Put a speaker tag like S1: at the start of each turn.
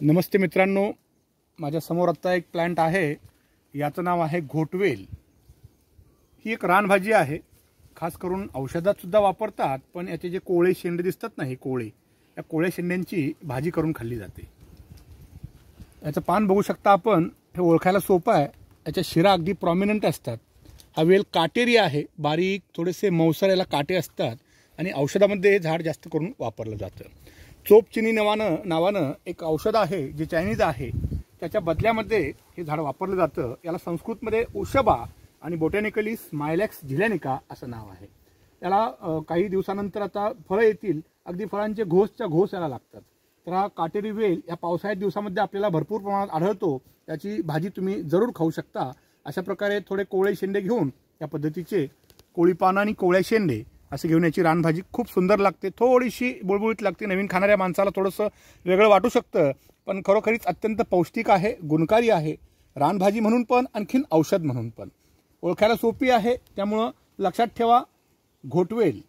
S1: नमस्ते मित्रांनो, माझ्यासमोर आता एक प्लांट आहे. याचं नाव आहे घोटवेल. ही एक रानभाजी आहे. खास करून औषधात सुद्धा वापरतात, पण याचे जे कोळे शेंडे दिसतात ना, हे कोळे, या कोळे शेंड्यांची भाजी करून खाल्ली जाते. याचं पान बघू शकता आपण, हे ओळखायला सोपं आहे. याच्या शिरा अगदी प्रॉमिनंट असतात. हा वेल काटेरी आहे, बारीक थोडेसे मौसर याला काटे असतात आणि औषधामध्ये हे झाड जास्त करून वापरलं जातं. चोपचिनी नावानं एक औषध आहे जे चायनीज आहे, त्याच्या बदल्यामध्ये हे झाड वापरलं जातं. याला संस्कृतमध्ये उशबा आणि बोटॅनिकली स्मायलॅक्स झिलॅनिका असं नाव आहे. याला काही दिवसानंतर आता फळं येतील, अगदी फळांचे घोस याला लागतात. तर हा काटेरी वेल या पावसाळ्यात दिवसामध्ये आपल्याला भरपूर प्रमाणात आढळतो. त्याची भाजी तुम्ही जरूर खाऊ शकता. अशा प्रकारे थोडे कोवळे शेंडे घेऊन, या पद्धतीचे कोळी पानं आणि कोवळ्या शेंडे असे घेऊन याची रानभाजी खूप सुंदर लागते. थोडीशी बुळबुळीत लागते. नवीन खाणाऱ्या माणसाला थोडंसं वेगळं वाटू शकतं, पण खरोखरीच अत्यंत पौष्टिक आहे, गुणकारी आहे. रानभाजी म्हणून पण, आणखीन औषध म्हणून पण. ओळखायला सोपी आहे, त्यामुळं लक्षात ठेवा, घोटवेल.